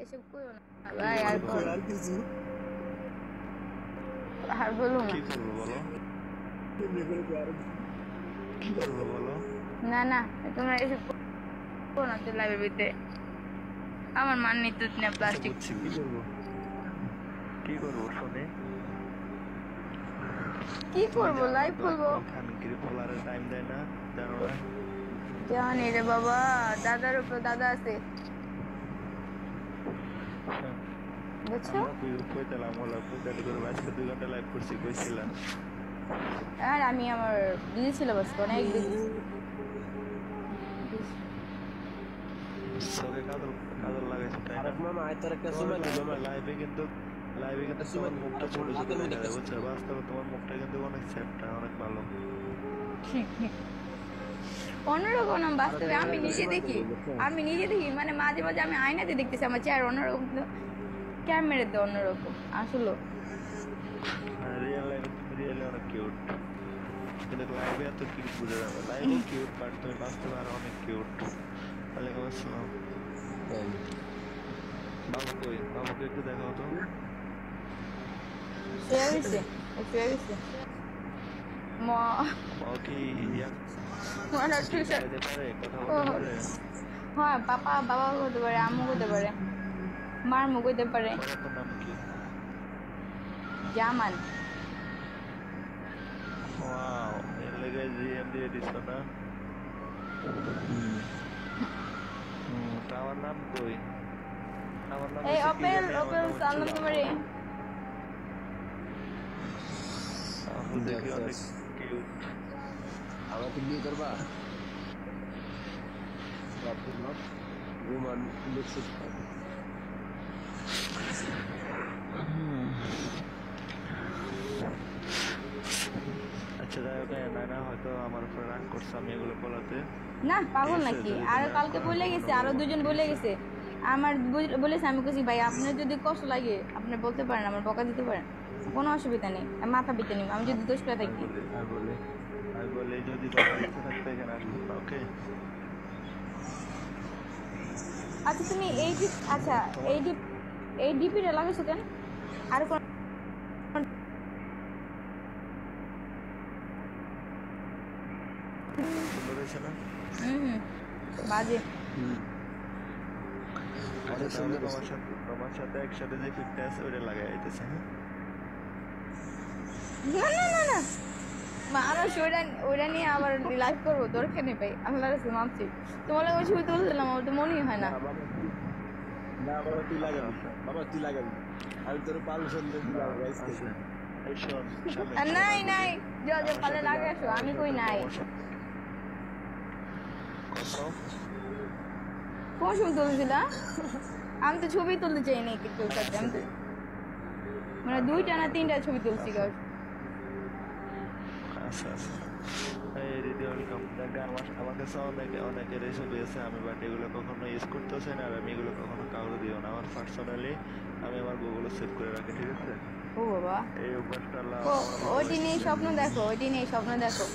এসব কইও না ভাই আর কিছু আর বলো না কি করবো বলো কি করবো বলো না না তোমরা এসব করো না তো লাইভের ভিতরে আমার মান নিত না প্লাস্টিক কি করবো শুনে কি করবো লাইভ করবো খানকির ফলারের টাইম দেয় না জানো না জানি রে বাবা দাদার উপর দাদা আছে বুঝছো কইতালাম হলো কইতালি করে আজকে 2 ঘন্টা লাইভ করছি কইছিলাম আর আমি আমার বিজি ছিল বাস অনেক বিজি সবে কাদর কাদর লাগাইছে তাই না মামা আয় তোর একটা সময় দিল মামা লাইভে কিন্তু তোমার মুখটা ছোট ছোট দেখা যায় বুঝছো বাস্তবে তোমার মুখটা কিন্তু অনেক সেটটা অনেক ভালো অন্যরকম বাস্তবে আমি নিজে দেখি মানে মাঝে মাঝে আমি আয়নাতে দেখতেছি আমার চেহারা অন্যরকম ক্যামেরাতে অন্যরকম আসলে রিয়েল অনেক কিউট কিন্তু লাইভে এত কিউট বুঝে যাবে লাইভে কিউট বাট তুমি বাস্তবে আরো অনেক কিউট ওয়ালাইকুম আসসালাম বাবুকে একটু দেখাও তো হ্যাঁ বাবা হতে পারে আম্মু হতে পারে মার মুখ হতে পারে জামান আমার নাম কই এই ওপেন সালাম তোমারে দেখি অনেক কিউট আমাকে বিয়ে করবা রোমান লুকস আচ্ছা যাই হোক না হয়তো আমার উপরে রাগ করছে আমি এগুলো বলাতে না পাগল নাকি আরো কালকে বলে গেছে আরো দুজন বলে গেছে আমার বলেছে আমি কইছি ভাই আপনার যদি কষ্ট লাগে আপনি বলতে পারেন আমার বকা দিতে পারেন কোনো অসুবিধা নেই মাথা পিতে নিব আমি যদি দোষ করে থাকি আমি বলে যদি বকা দিতে থাকতে এখানে আসবো ওকে আচ্ছা তুমি এই ডিপিটা লাগাইছো কেন আর কোন বাজে তোমার সাথে একসাথে যে ফিটটা আছে ওইটা লাগাই আইতেছে না মানুষ ওইটা নিয়ে আবার লাইভ করবো দরকার নেই ভাই আল্লাহ রাসূল মানছি তোমার লাগে ছবি তুলছিলাম আমার তো মনেই হয় না বাবা তুই লাগাবি আমি তোর পারমিশন দিয়ে নাই যাও পালে লাগে আসো আমি কই নাই কোন সময় তুলছিলা আমি তো ছবি তুলতে চাই না কেউ সাথে আমি মানে 2টা না 3টা ছবি তুলছি গাছ আমার কাছে অনেকের ছবি আছে আমি বাট এগুলো কখনো ইউজ করতেছি না আর আমি এগুলো কখনো কাউকে দিও না আমার পার্সোনালি আমি আমার গুগলে সেভ করে রাখি ঠিক আছে ও বাবা এই অভ্যাসটা ওইটি নিয়ে স্বপ্ন দেখো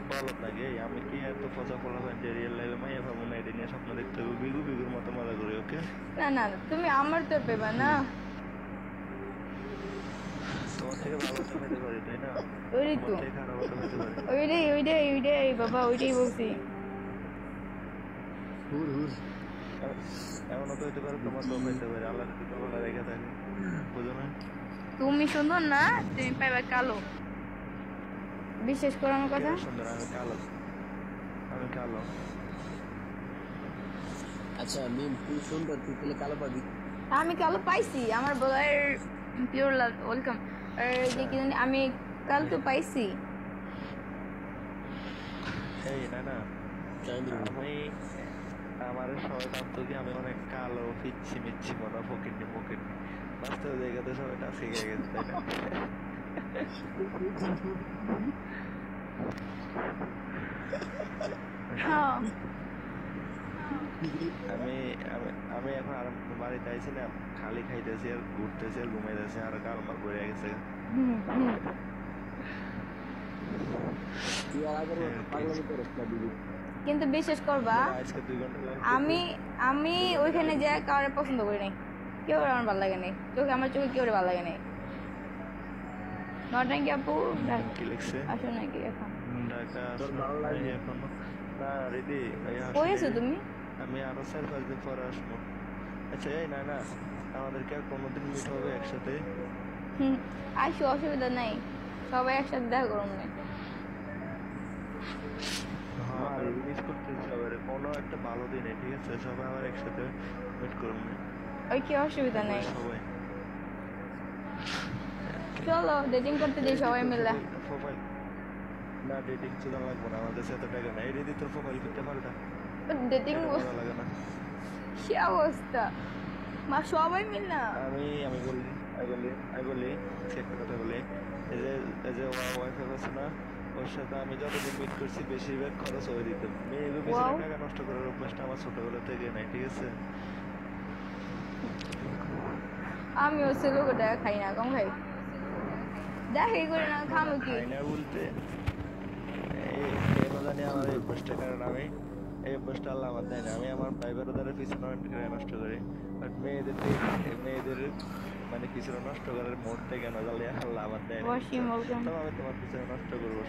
বলো লাগে আমি কি এত কথা বলা যে রিয়েল লাইফে মাইয়া ভাবো না এটা নিয়ে স্বপ্ন দেখতে হবে বিগুর মতো মজা করি ওকে না তুমি আমার তো পেবা না তোমার থেকে ভালো তো পেতে পারি তাই না ওইটাই তো ওইটাই বাবা ওইটাই বলছি এমনও তো হইতে পারে তোমার তো পেতে পারে আল্লাহ যদি কপালে রেখে থাকে বুঝো না তুমি সুন্দর না তুমি পাইবা কালো বিশ্বাস করো আমার কথা সুন্দর আমি কালো আচ্ছা মিম তুই সুন্দর তুই পেলে কালো পাবি আমি কালো পাইছি আমার বলার পিওর ওয়েলকাম যে কি জানি আমি কাল তো পাইছি এই না আমি আমার সবাই জানতো কি আমি অনেক কালো মিচ্ছি মনে ফকিরনি বাস্তবে জায়গাতে সবাইটা শিখে গেছে তাই না আমি এখন আর বাড়িতে আইছি না খালি খাইতেছি আর ঘুরতেছি আর ঘুমাইতেছি আর কালমার করে গেছে তুই আর আগের পাগলামি করিস না দিদি কিন্তু বিশ্বাস করবা আজকে 2 ঘন্টা আমি আমি ওইখানে যে কাউরে পছন্দ করি নাই, কেউ আমার ভালো লাগে নাই, আমার চোখে কেউ ভালো লাগে নাই। নটাঙ্কি আপু কি লিখছে আসো নাকি এখন? ঢাকা তোর ভালো লাগে? এখনো না রেডি কই আছো তুমি? আমি আরো 4-5 দিন পরে আসবো। আচ্ছা এই না আমাদেরকে আর কোনোদিন মিট হবে একসাথে? আসো, অসুবিধা নাই, সবাই একসাথে দেখা করুন না। হ্যাঁ মিস করতেছি সবাই, কোনো একটা ভালো দিনে ঠিক আছে সবাই আবার একসাথে মিট করুন না ওই কি অসুবিধা নাই, সবাই। চলো ডেটিং করতে যাই সবাই মিলে। প্রোফাইল না ডেটিং চলে লাগবে না, আমাদের সাথে টাকা নাই। রেডি তোর প্রোফাইল করতে পারটা ডেটিং ভালো লাগে না। কি অবস্থা মা, সবাই মিল না। আমি বলি একটা কথা বলি, এই যে ওয়াইফাই আছে না, ওর সাথে আমি যতদিন মিট করছি বেশিরভাগ খরচ হয়ে দিত। মেয়েদের পিছনে টাকা নষ্ট করার অভ্যাসটা আমার ছোটবেলা থেকে নাই, ঠিক আছে? আমিও সেলোকে টাকা খাই না, কম খাই, দেখাই করি না, খামো কি? খাই না বলতে কেন জানি আমার এই অভ্যাসটা, কারণ আমি এই অভ্যাসটা আল্লাহ আমার দেয় না। আমি আমার ভাই ব্রাদারের পিছনে নষ্ট করি, বাট মেয়েদের মানে পিছনে নষ্ট করার মোড়টা কেন জানলে আল্লাহ আমার দেয় না। ওয়াসিম ওয়েলকাম। তবে আমি তোমার পিছনে নষ্ট করবো।